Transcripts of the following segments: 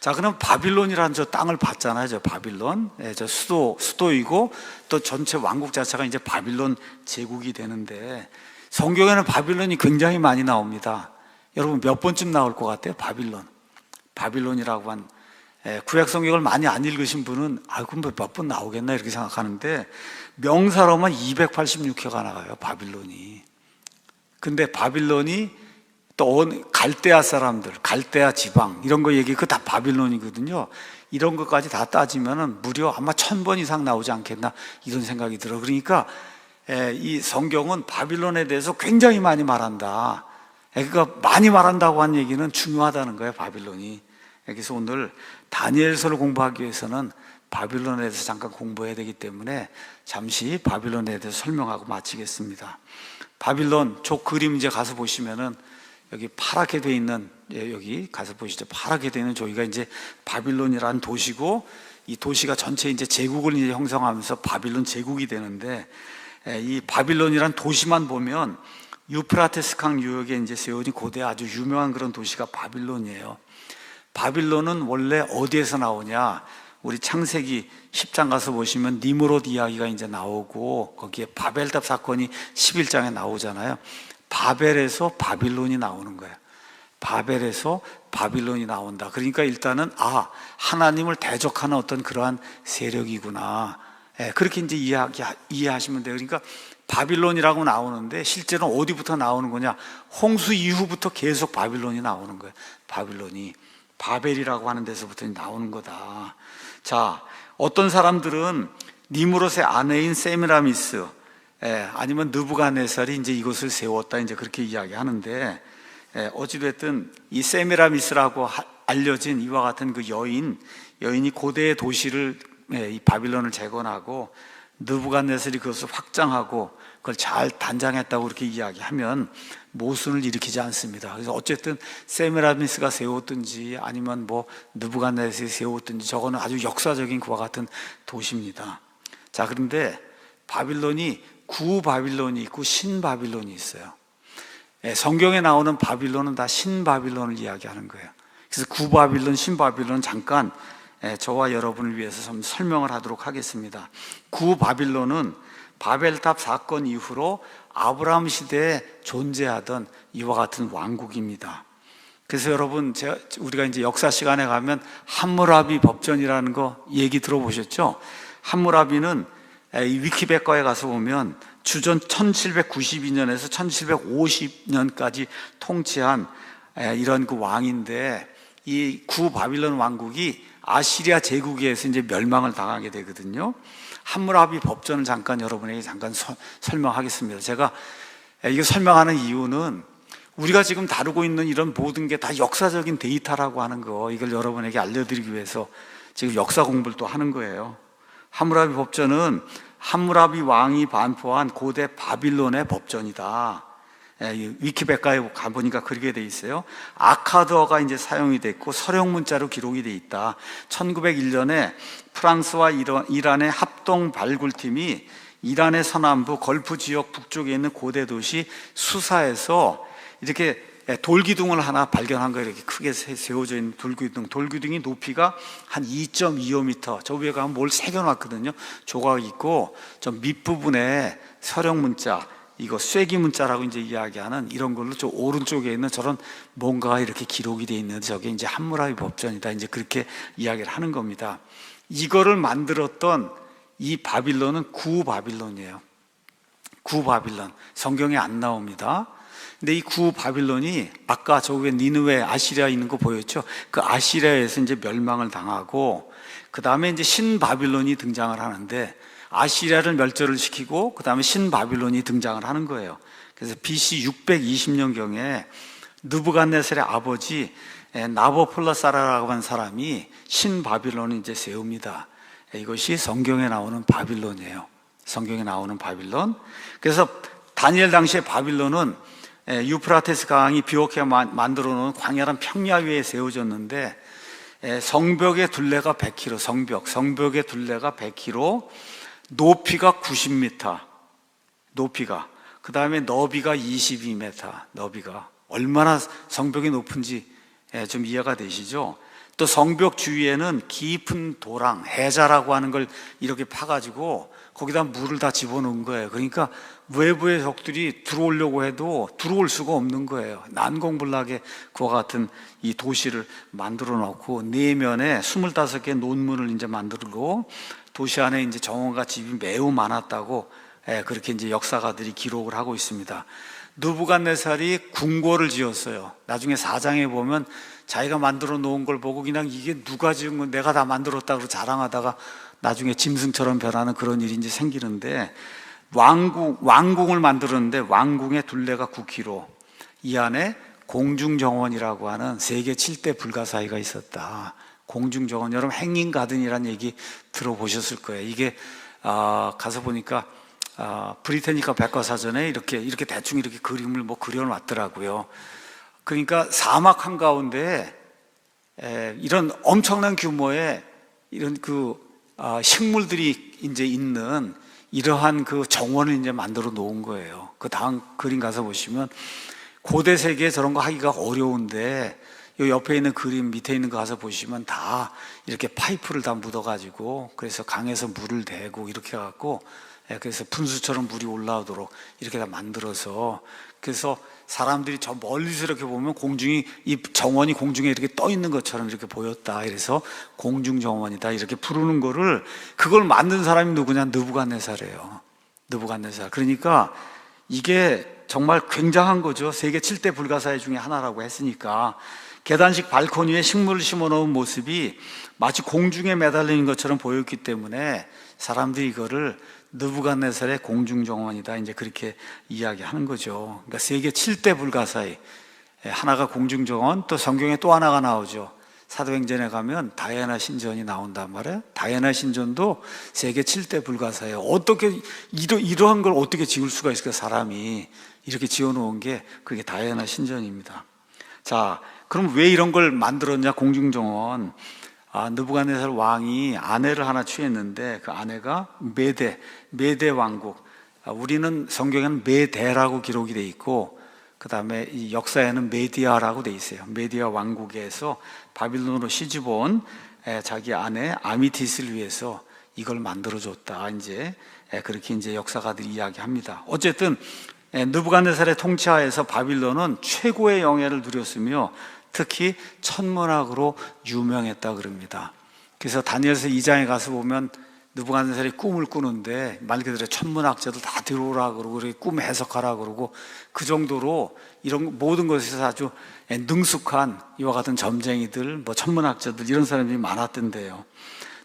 자, 그럼 바빌론이라는 저 땅을 봤잖아요. 저 바빌론. 저 수도이고 또 전체 왕국 자체가 이제 바빌론 제국이 되는데, 성경에는 바빌론이 굉장히 많이 나옵니다. 여러분 몇 번쯤 나올 것 같아요? 바빌론이라고 한, 구약 성경을 많이 안 읽으신 분은 그럼 몇 번 나오겠나 이렇게 생각하는데, 명사로만 286회가 나가요, 바빌론이. 근데 바빌론이 또 갈대아 사람들, 갈대아 지방 이런 거 얘기, 그거 다 바빌론이거든요. 이런 것까지 다 따지면은 무려 아마 1000번 이상 나오지 않겠나 이런 생각이 들어. 그러니까 이 성경은 바빌론에 대해서 굉장히 많이 말한다. 그러니까 많이 말한다고 한 얘기는 중요하다는 거예요, 바빌론이. 그래서 오늘 다니엘서를 공부하기 위해서는 바빌론에 대해서 잠깐 공부해야 되기 때문에 잠시 바빌론에 대해서 설명하고 마치겠습니다. 바빌론 저 그림 이제 가서 보시면은 여기 파랗게 돼 있는, 여기 가서 보시죠. 파랗게 돼 있는 저기가 이제 바빌론이라는 도시고, 이 도시가 전체 이제 제국을 이제 형성하면서 바빌론 제국이 되는데, 이 바빌론이라는 도시만 보면 유프라테스 강 유역에 이제 세워진 고대 아주 유명한 그런 도시가 바빌론이에요. 바빌론은 원래 어디에서 나오냐? 우리 창세기 10장 가서 보시면 니므롯 이야기가 이제 나오고, 거기에 바벨탑 사건이 11장에 나오잖아요. 바벨에서 바빌론이 나오는 거예요. 바벨에서 바빌론이 나온다. 그러니까 일단은 하나님을 대적하는 어떤 그러한 세력이구나. 그렇게 이제 이해하시면 돼요. 그러니까 바빌론이라고 나오는데 실제로 어디부터 나오는 거냐? 홍수 이후부터 계속 바빌론이 나오는 거예요. 바빌론이 바벨이라고 하는 데서부터 나오는 거다. 자, 어떤 사람들은 니므롯의 아내인 세미라미스, 아니면 느부갓네살이 이제 이것을 세웠다, 이제 그렇게 이야기하는데, 어찌됐든 이 세미라미스라고 알려진 이와 같은 그 여인이 고대의 도시를, 이 바빌론을 재건하고 느부갓네살이 그것을 확장하고 그걸 잘 단장했다고 그렇게 이야기하면 모순을 일으키지 않습니다. 그래서 어쨌든 세미라미스가 세웠든지 아니면 뭐 느부갓네살이 세웠든지 저거는 아주 역사적인 그와 같은 도시입니다. 자, 그런데 바빌론이 구바빌론이 있고 신바빌론이 있어요. 성경에 나오는 바빌론은 다 신바빌론을 이야기하는 거예요. 그래서 구바빌론, 신바빌론 잠깐 저와 여러분을 위해서 좀 설명을 하도록 하겠습니다. 구바빌론은 바벨탑 사건 이후로 아브라함 시대에 존재하던 이와 같은 왕국입니다. 그래서 여러분, 우리가 이제 역사 시간에 가면 함무라비 법전이라는 거 얘기 들어보셨죠? 함무라비는 이 위키백과에 가서 보면 주전 1792년에서 1750년까지 통치한 이런 그 왕인데, 이 구바빌론 왕국이 아시리아 제국에 의해서 이제 멸망을 당하게 되거든요. 함무라비 법전을 잠깐 여러분에게 설명하겠습니다. 제가 이거 설명하는 이유는 우리가 지금 다루고 있는 이런 모든 게 다 역사적인 데이터라고 하는 거, 이걸 여러분에게 알려드리기 위해서 지금 역사 공부를 또 하는 거예요. 함무라비 법전은 함무라비 왕이 반포한 고대 바빌론의 법전이다. 위키백과에 가보니까 그렇게 돼 있어요. 아카드어가 이제 사용이 됐고 서령 문자로 기록이 돼 있다. 1901년에 프랑스와 이란의 합동 발굴팀이 이란의 서남부 걸프 지역 북쪽에 있는 고대 도시 수사에서 이렇게 돌기둥을 하나 발견한 거예요. 이렇게 크게 세워져 있는 돌기둥이 높이가 한 2.25m. 저 위에 가면 뭘 새겨놨거든요. 조각이 있고 저 밑부분에 서령 문자, 이거 쐐기 문자라고 이제 이야기하는 이런 걸로 저 오른쪽에 있는 저런 뭔가가 이렇게 기록이 되어 있는데 저게 이제 함무라비 법전이다, 이제 그렇게 이야기를 하는 겁니다. 이거를 만들었던 이 바빌론은 구바빌론이에요. 구바빌론. 성경에 안 나옵니다. 근데 이 구바빌론이 아까 저 위에 니느웨 아시리아 있는 거 보였죠? 그 아시리아에서 이제 멸망을 당하고, 그 다음에 이제 신바빌론이 등장을 하는데, 아시리아를 멸절을 시키고 그 다음에 신바빌론이 등장을 하는 거예요. 그래서 BC 620년경에 느부갓네살의 아버지 나보폴라사라라고 하는 사람이 신바빌론을 이제 세웁니다. 이것이 성경에 나오는 바빌론이에요. 성경에 나오는 바빌론. 그래서 다니엘 당시에 바빌론은 유프라테스 강이 비옥해 만들어 놓은 광야란 평야 위에 세워졌는데, 성벽의 둘레가 100km, 성벽의 둘레가 100km, 높이가 90m, 높이가, 그 다음에 너비가 22m, 너비가 얼마나 성벽이 높은지 좀 이해가 되시죠? 또 성벽 주위에는 깊은 도랑, 해자라고 하는 걸 이렇게 파가지고 거기다 물을 다 집어넣은 거예요. 그러니까 외부의 적들이 들어오려고 해도 들어올 수가 없는 거예요. 난공불락의 그와 같은 이 도시를 만들어 놓고 내면에 25개의 논문을 이제 만들고 도시 안에 이제 정원과 집이 매우 많았다고 그렇게 이제 역사가들이 기록을 하고 있습니다. 느부갓네살이 궁궐을 지었어요. 나중에 4장에 보면 자기가 만들어 놓은 걸 보고 그냥 이게 누가 지은 건 내가 다 만들었다고 자랑하다가 나중에 짐승처럼 변하는 그런 일이 이제 생기는데, 왕궁을 만들었는데 왕궁의 둘레가 9km, 이 안에 공중정원이라고 하는 세계 7대 불가사의가 있었다. 공중정원, 여러분 행인가든이라는 얘기 들어보셨을 거예요. 이게 가서 보니까 브리테니카 백과사전에 이렇게 대충 이렇게 그림을 뭐 그려놨더라고요. 그러니까 사막 한가운데 이런 엄청난 규모의 이런 식물들이 이제 있는 이러한 그 정원을 이제 만들어 놓은 거예요. 그 다음 그림 가서 보시면 고대 세계에 저런 거 하기가 어려운데 이 옆에 있는 그림 밑에 있는 거 가서 보시면 다 이렇게 파이프를 다 묻어가지고 그래서 강에서 물을 대고 이렇게 해갖고 그래서 분수처럼 물이 올라오도록 이렇게 다 만들어서, 그래서 사람들이 저 멀리서 이렇게 보면 이 정원이 공중에 이렇게 떠 있는 것처럼 이렇게 보였다. 그래서 공중정원이다 이렇게 부르는 거를, 그걸 만든 사람이 누구냐? 느부갓네살이에요. 느부갓네살. 그러니까 이게 정말 굉장한 거죠. 세계 7대 불가사의 중에 하나라고 했으니까 계단식 발코니에 식물을 심어 놓은 모습이 마치 공중에 매달리는 것처럼 보였기 때문에 사람들이 이거를 느부갓네살의 공중정원이다 이제 그렇게 이야기하는 거죠. 그러니까 세계 7대 불가사의 하나가 공중정원, 또 성경에 또 하나가 나오죠. 사도행전에 가면 다이애나 신전이 나온단 말이에요. 다이애나 신전도 세계 7대 불가사예요. 어떻게 이러한 걸 어떻게 지을 수가 있을까? 사람이 이렇게 지어놓은 게 그게 다이애나 신전입니다. 자, 그럼 왜 이런 걸 만들었냐? 공중정원. 느부갓네살 왕이 아내를 하나 취했는데 그 아내가 메대 왕국. 우리는 성경에는 메대라고 기록이 돼 있고 그 다음에 이 역사에는 메디아라고 돼 있어요. 메디아 왕국에서 바빌론으로 시집온 자기 아내 아미티스를 위해서 이걸 만들어줬다. 이제 그렇게 이제 역사가들이 이야기합니다. 어쨌든 느부갓네살의 통치하에서 바빌론은 최고의 영예를 누렸으며 특히 천문학으로 유명했다 그럽니다. 그래서 다니엘서 2장에 가서 보면 느부갓네살이 꿈을 꾸는데 말 그대로 천문학자들 다 들어오라 그러고 꿈 해석하라 그러고 그 정도로 이런 모든 것에서 아주 능숙한 이와 같은 점쟁이들, 뭐 천문학자들 이런 사람들이 많았던데요.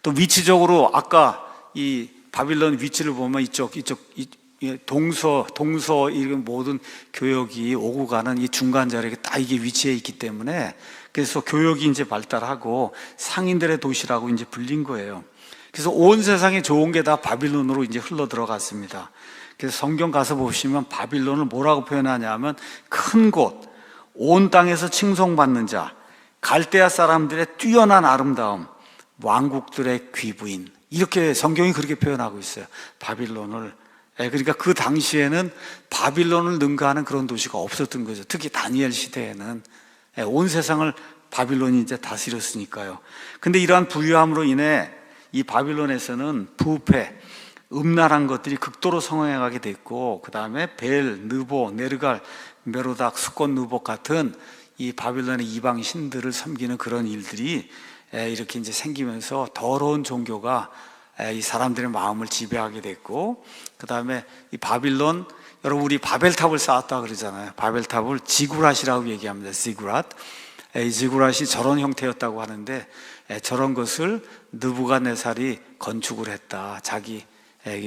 또 위치적으로 아까 이 바빌론 위치를 보면 이쪽 동서 이런 모든 교역이 오고 가는 이 중간 자리에 딱 이게 위치해 있기 때문에 그래서 교역이 이제 발달하고 상인들의 도시라고 이제 불린 거예요. 그래서 온 세상에 좋은 게 다 바빌론으로 이제 흘러 들어갔습니다. 그래서 성경 가서 보시면 바빌론을 뭐라고 표현하냐면 큰 곳, 온 땅에서 칭송받는 자, 갈대아 사람들의 뛰어난 아름다움, 왕국들의 귀부인, 이렇게 성경이 그렇게 표현하고 있어요. 바빌론을. 그러니까 그 당시에는 바빌론을 능가하는 그런 도시가 없었던 거죠. 특히 다니엘 시대에는 온 세상을 바빌론이 이제 다스렸으니까요. 근데 이러한 부유함으로 인해 이 바빌론에서는 부패, 음란한 것들이 극도로 성행하게 됐고, 그 다음에 벨, 느보, 네르갈, 메로닥, 수꽃, 누복 같은 이 바빌론의 이방 신들을 섬기는 그런 일들이 이렇게 이제 생기면서 더러운 종교가 이 사람들의 마음을 지배하게 됐고, 그 다음에 이 바빌론, 여러분 우리 바벨탑을 쌓았다 그러잖아요. 바벨탑을 지구랏이라고 얘기합니다. 지구랏. 이 지구랏이 저런 형태였다고 하는데 저런 것을 느부갓네살이 건축을 했다. 자기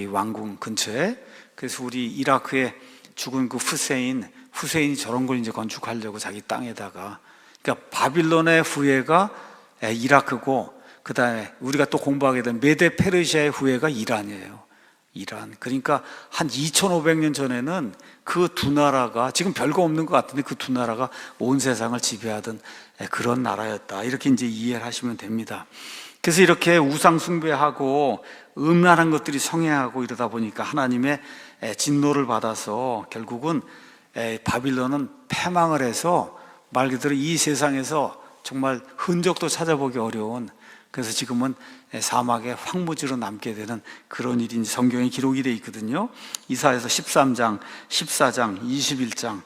왕궁 근처에. 그래서 우리 이라크에 죽은 그 후세인이 저런 걸 이제 건축하려고 자기 땅에다가. 그러니까 바빌론의 후예가 이라크고, 그 다음에 우리가 또 공부하게 된 메데 페르시아의 후예가 이란이에요. 이란. 그러니까 한 2500년 전에는 그 두 나라가, 지금 별거 없는 것 같은데 그 두 나라가 온 세상을 지배하던 그런 나라였다. 이렇게 이제 이해를 하시면 됩니다. 그래서 이렇게 우상 숭배하고 음란한 것들이 성행하고 이러다 보니까 하나님의 진노를 받아서 결국은 바빌론은 패망을 해서 말 그대로 이 세상에서 정말 흔적도 찾아보기 어려운, 그래서 지금은 사막의 황무지로 남게 되는 그런 일이 성경에 기록이 되어 있거든요. 이사야서 13장, 14장, 21장,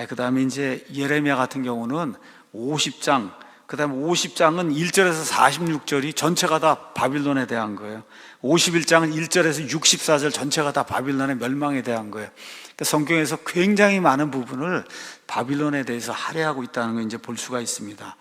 그 다음에 이제 예레미야 같은 경우는 50장, 그 다음에 50장은 1절에서 46절이 전체가 다 바빌론에 대한 거예요. 51장은 1절에서 64절 전체가 다 바빌론의 멸망에 대한 거예요. 그러니까 성경에서 굉장히 많은 부분을 바빌론에 대해서 할애하고 있다는 걸 이제 볼 수가 있습니다.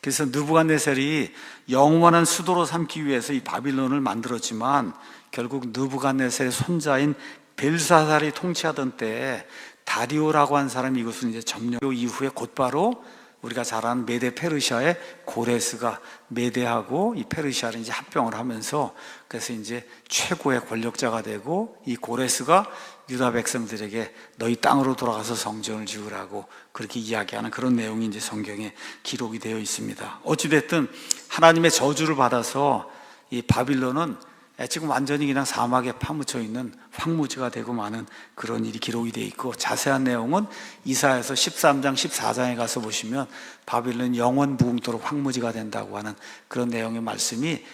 그래서 느부갓네살이 영원한 수도로 삼기 위해서 이 바빌론을 만들었지만 결국 느부갓네살의 손자인 벨사살이 통치하던 때에 다리오라고 한 사람이 이것을 이제 점령 이후에 곧바로 우리가 잘 아는 메데 페르시아의 고레스가 메데하고 이 페르시아를 이제 합병을 하면서 그래서 이제 최고의 권력자가 되고, 이 고레스가 유다 백성들에게 너희 땅으로 돌아가서 성전을 지으라고 그렇게 이야기하는 그런 내용이 이제 성경에 기록이 되어 있습니다. 어찌됐든 하나님의 저주를 받아서 이 바빌론은 지금 완전히 그냥 사막에 파묻혀 있는 황무지가 되고 마는 그런 일이 기록이 되어 있고, 자세한 내용은 이사야서 13장 14장에 가서 보시면 바빌론 영원 무궁토록 황무지가 된다고 하는 그런 내용의 말씀이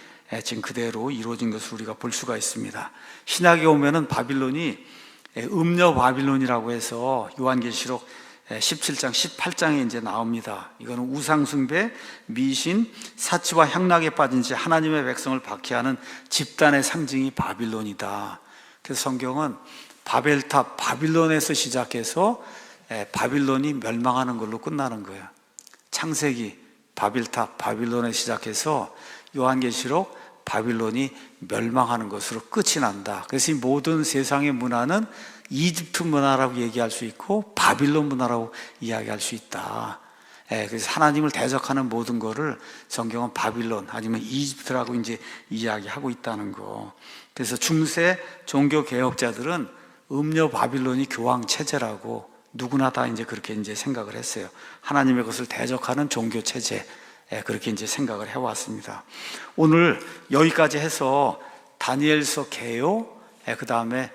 지금 그대로 이루어진 것을 우리가 볼 수가 있습니다. 신약에 오면은 바빌론이 음녀 바빌론이라고 해서 요한계시록 17장, 18장에 이제 나옵니다. 이거는 우상숭배, 미신, 사치와 향락에 빠진 채 하나님의 백성을 박해하는 집단의 상징이 바빌론이다. 그래서 성경은 바벨탑, 바빌론에서 시작해서 바빌론이 멸망하는 걸로 끝나는 거예요. 창세기, 바벨탑, 바빌론에 시작해서 요한계시록, 바빌론이 멸망하는 것으로 끝이 난다. 그래서 이 모든 세상의 문화는 이집트 문화라고 얘기할 수 있고 바빌론 문화라고 이야기할 수 있다. 그래서 하나님을 대적하는 모든 것을 성경은 바빌론 아니면 이집트라고 이제 이야기하고 있다는 거. 그래서 중세 종교 개혁자들은 음녀 바빌론이 교황 체제라고 누구나 다 이제 그렇게 이제 생각을 했어요. 하나님의 것을 대적하는 종교 체제, 그렇게 이제 생각을 해왔습니다. 오늘 여기까지 해서 다니엘서 개요, 그 다음에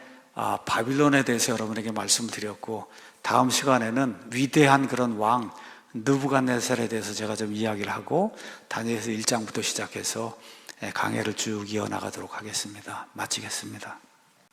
바빌론에 대해서 여러분에게 말씀드렸고, 다음 시간에는 위대한 그런 왕 느부갓네살에 대해서 제가 좀 이야기를 하고 다니엘서 1장부터 시작해서 강해를 쭉 이어나가도록 하겠습니다. 마치겠습니다.